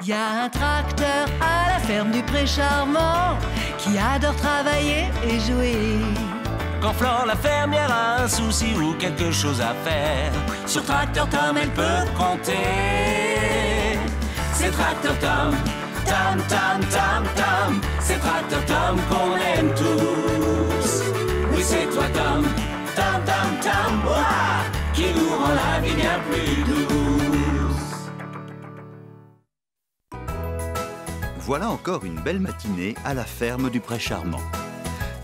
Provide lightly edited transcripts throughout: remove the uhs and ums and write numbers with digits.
Y a un tracteur à la ferme du Pré Charmant qui adore travailler et jouer. Quand Flore la fermière a un souci ou quelque chose à faire, sur Tracteur Tom elle peut compter. C'est Tracteur Tom, Tom, Tom, Tom, Tom. C'est Tracteur Tom qu'on aime tous. Oui, c'est toi Tom, Tom, Tom, Tom, ouah, qui nous rend la vie bien plus douce. Voilà encore une belle matinée à la ferme du Pré Charmant.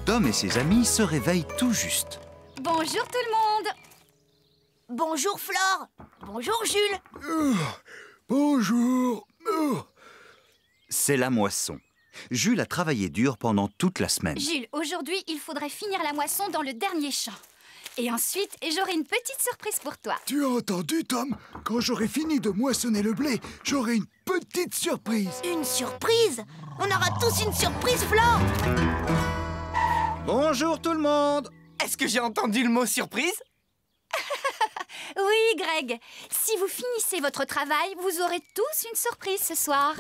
Tom et ses amis se réveillent tout juste. Bonjour tout le monde. Bonjour Flore. Bonjour Jules. Bonjour. C'est la moisson. Jules a travaillé dur pendant toute la semaine. Jules, aujourd'hui, il faudrait finir la moisson dans le dernier champ. Et ensuite, j'aurai une petite surprise pour toi. Tu as entendu, Tom? Quand j'aurai fini de moissonner le blé, j'aurai une petite surprise. Une surprise? On aura tous une surprise, Flore. Bonjour tout le monde. Est-ce que j'ai entendu le mot surprise? Oui, Greg. Si vous finissez votre travail, vous aurez tous une surprise ce soir.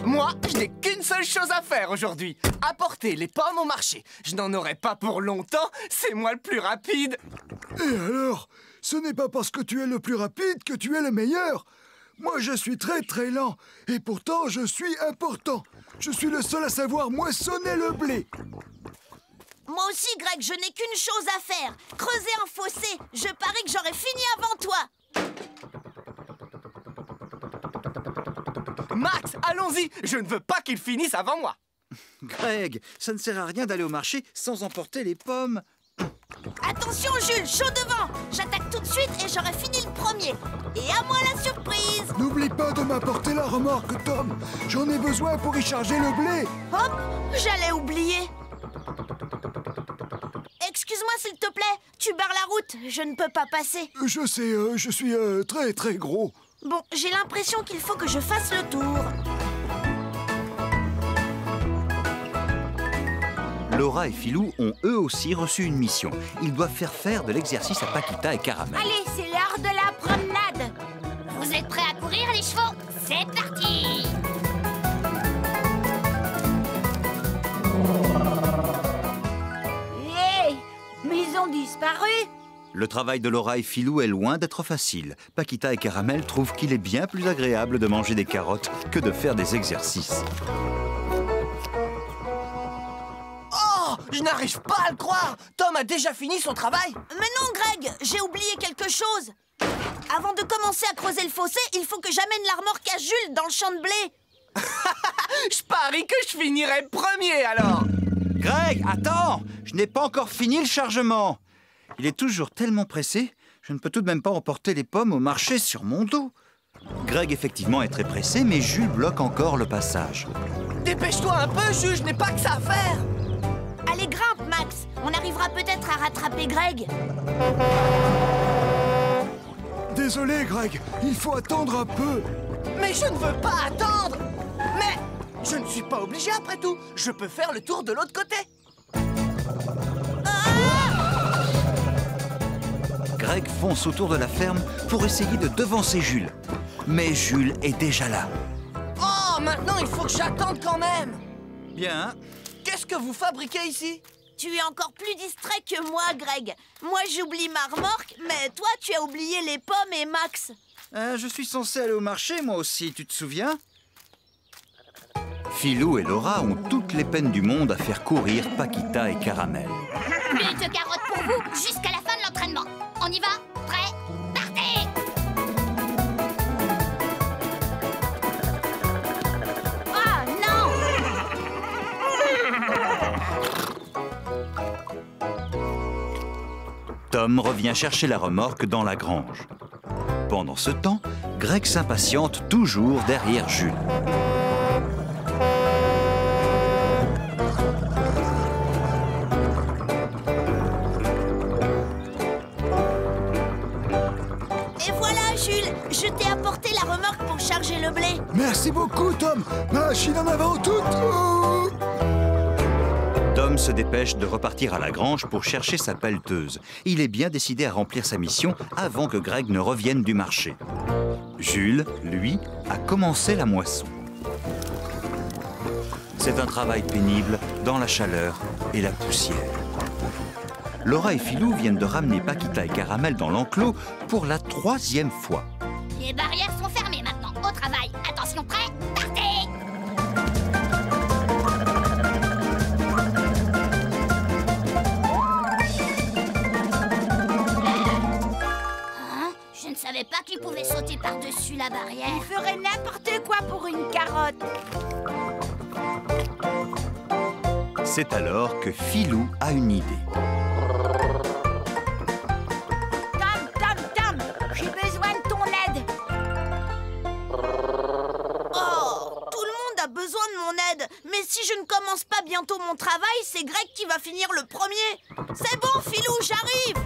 Moi, je n'ai qu'une seule chose à faire aujourd'hui. Apporter les pommes au marché. Je n'en aurai pas pour longtemps. C'est moi le plus rapide. Et alors? Ce n'est pas parce que tu es le plus rapide que tu es le meilleur. Moi, je suis très très lent. Et pourtant, je suis important. Je suis le seul à savoir moissonner le blé. Moi aussi, Greg, je n'ai qu'une chose à faire. Creuser un fossé. Je parie que j'aurai fini avant toi. Max, allons-y. Je ne veux pas qu'il finisse avant moi. Greg, ça ne sert à rien d'aller au marché sans emporter les pommes. Attention, Jules, chaud devant. J'attaque tout de suite et j'aurai fini le premier. Et à moi la surprise. N'oublie pas de m'apporter la remorque, Tom. J'en ai besoin pour y charger le blé. Hop, j'allais oublier. Excuse-moi, s'il te plaît. Tu barres la route. Je ne peux pas passer. Je sais, je suis très très gros. Bon, j'ai l'impression qu'il faut que je fasse le tour. Laura et Philou ont eux aussi reçu une mission. Ils doivent faire de l'exercice à Paquita et Caramel. Allez, c'est l'heure de la promenade. Vous êtes prêts à courir, les chevaux? C'est parti! Hé, mais ils ont disparu. Le travail de Laura et Philou est loin d'être facile. Paquita et Caramel trouvent qu'il est bien plus agréable de manger des carottes que de faire des exercices. Je n'arrive pas à le croire. Tom a déjà fini son travail. Mais non, Greg, j'ai oublié quelque chose. Avant de commencer à creuser le fossé, il faut que j'amène la remorque à Jules dans le champ de blé. Je parie que je finirai premier alors. Greg, attends. Je n'ai pas encore fini le chargement. Il est toujours tellement pressé, je ne peux tout de même pas emporter les pommes au marché sur mon dos. Greg, effectivement, est très pressé, mais Jules bloque encore le passage. Dépêche-toi un peu, Jules, je n'ai pas que ça à faire. Allez, grimpe, Max. On arrivera peut-être à rattraper Greg. Désolé, Greg. Il faut attendre un peu. Mais je ne veux pas attendre. Mais je ne suis pas obligé après tout. Je peux faire le tour de l'autre côté. Greg fonce autour de la ferme pour essayer de devancer Jules. Mais Jules est déjà là. Oh, maintenant il faut que j'attende quand même. Bien. Qu'est-ce que vous fabriquez ici? Tu es encore plus distrait que moi, Greg. Moi, j'oublie ma remorque, mais toi, tu as oublié les pommes et Max. Je suis censé aller au marché, moi aussi, tu te souviens? Philou et Laura ont toutes les peines du monde à faire courir Paquita et Caramel. Plus de carottes pour vous jusqu'à la fin de l'entraînement. On y va? Prêt? Partez! Ah, non! Tom revient chercher la remorque dans la grange. Pendant ce temps, Greg s'impatiente toujours derrière Jules. Et voilà, Jules, je t'ai apporté la remorque pour charger le blé. Merci beaucoup, Tom. Machine en avant toute. Oh. Tom se dépêche de repartir à la grange pour chercher sa pelleteuse. Il est bien décidé à remplir sa mission avant que Greg ne revienne du marché. Jules, lui, a commencé la moisson. C'est un travail pénible dans la chaleur et la poussière. Laura et Philou viennent de ramener Paquita et Caramel dans l'enclos pour la 3e fois. Les barrières sont fermées maintenant. Au travail. Attention, prêt? Partez! Hein? Je ne savais pas qu'il pouvait sauter par-dessus la barrière. Il ferait n'importe quoi pour une carotte. C'est alors que Philou a une idée. Tom, j'ai besoin de ton aide. Oh, tout le monde a besoin de mon aide. Mais si je ne commence pas bientôt mon travail, c'est Greg qui va finir le premier. C'est bon, Philou, j'arrive.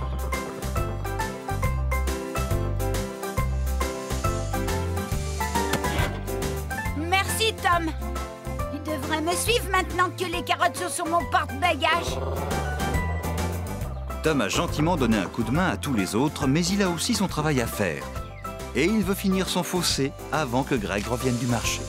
Merci, Tom. Tu devrais me suivre maintenant que les carottes sont sur mon porte-bagages. Tom a gentiment donné un coup de main à tous les autres, mais il a aussi son travail à faire. Et il veut finir son fossé avant que Greg revienne du marché.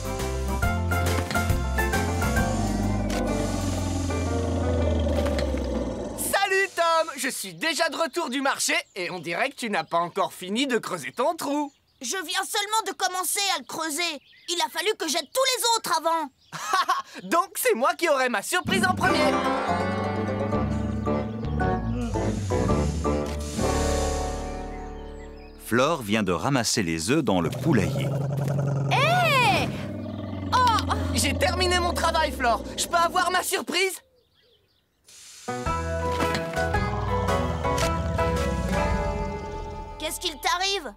Salut Tom! Je suis déjà de retour du marché et on dirait que tu n'as pas encore fini de creuser ton trou. Je viens seulement de commencer à le creuser. Il a fallu que j'aide tous les autres avant. Donc c'est moi qui aurai ma surprise en premier. Flore vient de ramasser les œufs dans le poulailler. Hé! Oh! J'ai terminé mon travail, Flore. Je peux avoir ma surprise? Qu'est-ce qu'il t'arrive?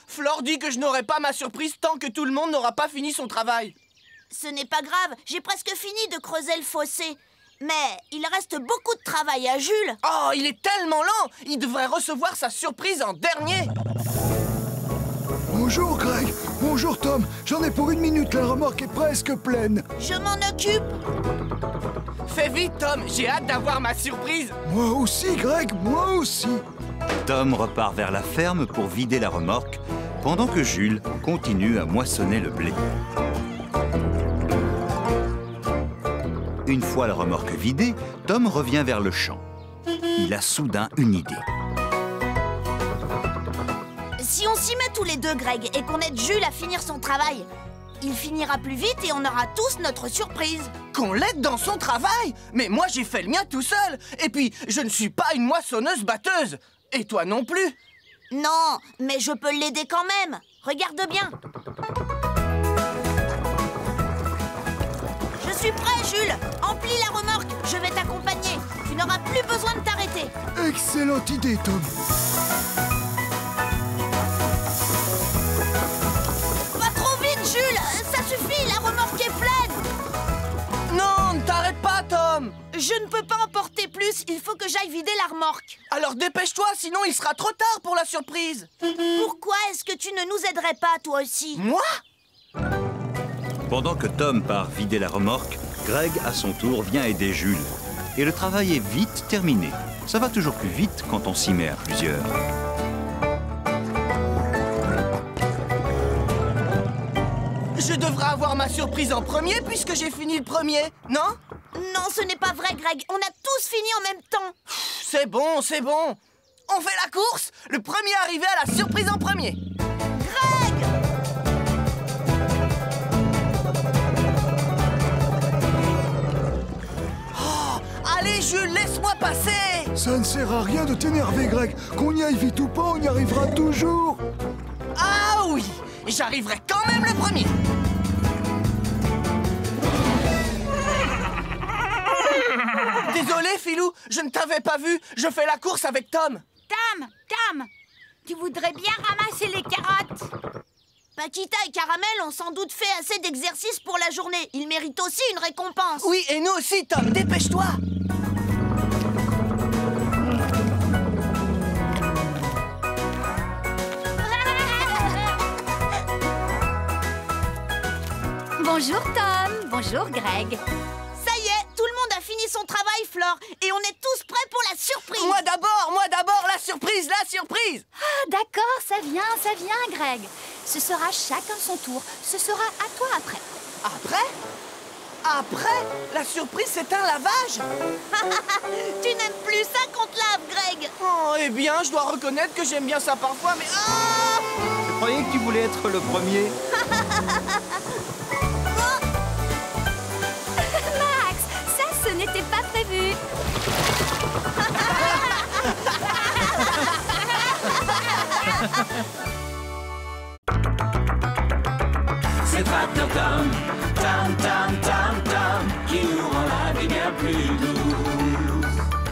Flore dit que je n'aurai pas ma surprise tant que tout le monde n'aura pas fini son travail. Ce n'est pas grave, j'ai presque fini de creuser le fossé. Mais il reste beaucoup de travail à Jules. Oh, il est tellement lent! Il devrait recevoir sa surprise en dernier. Bonjour Greg, bonjour Tom. J'en ai pour 1 minute, la remorque est presque pleine. Je m'en occupe. Fais vite, Tom, j'ai hâte d'avoir ma surprise. Moi aussi Greg, moi aussi. Tom repart vers la ferme pour vider la remorque, pendant que Jules continue à moissonner le blé. Une fois la remorque vidée, Tom revient vers le champ. Il a soudain une idée. Si on s'y met tous les deux, Greg, et qu'on aide Jules à finir son travail, il finira plus vite et on aura tous notre surprise. Qu'on l'aide dans son travail? Mais moi, j'ai fait le mien tout seul. Et puis, je ne suis pas une moissonneuse-batteuse. Et toi non plus. Non, mais je peux l'aider quand même. Regarde bien. Je suis prêt, Jules. Emplis la remorque. Je vais t'accompagner. Tu n'auras plus besoin de t'arrêter. Excellente idée, Tom. Pas trop vite, Jules. Ça suffit, la remorque est pleine. Non, ne t'arrête pas, Tom. Je ne peux pas emporter plus. Il faut que j'aille vider la remorque. Alors dépêche-toi, sinon il sera trop tard pour la surprise. Pourquoi est-ce que tu ne nous aiderais pas, toi aussi? Moi? Pendant que Tom part vider la remorque, Greg, à son tour, vient aider Jules. Et le travail est vite terminé. Ça va toujours plus vite quand on s'y met à plusieurs. Je devrais avoir ma surprise en premier puisque j'ai fini le premier, non? Non, ce n'est pas vrai, Greg. On a tous fini en même temps. C'est bon, c'est bon. On fait la course. Le premier arrivé à la surprise en premier. Greg! Oh, allez, Jules, laisse-moi passer. Ça ne sert à rien de t'énerver, Greg. Qu'on y aille vite ou pas, on y arrivera toujours. Ah oui, j'arriverai quand même le premier. Désolé, Philou, je ne t'avais pas vu. Je fais la course avec Tom. Tom, tu voudrais bien ramasser les carottes? Paquita et Caramel ont sans doute fait assez d'exercices pour la journée. Ils méritent aussi une récompense. Oui, et nous aussi, Tom. Dépêche-toi. Bonjour Tom, bonjour Greg. Ça y est, tout le monde a fini son travail alors. Et on est tous prêts pour la surprise. Moi d'abord, la surprise. Ah, d'accord, ça vient, Greg. Ce sera chacun son tour. Ce sera à toi après. Après, la surprise, c'est un lavage. Tu n'aimes plus ça qu'on te lave, Greg. Oh, eh bien, je dois reconnaître que j'aime bien ça parfois, mais... Ah! Je croyais que tu voulais être le premier. Max, ça, ce n'était pas prévu. C'est Tractor Tom.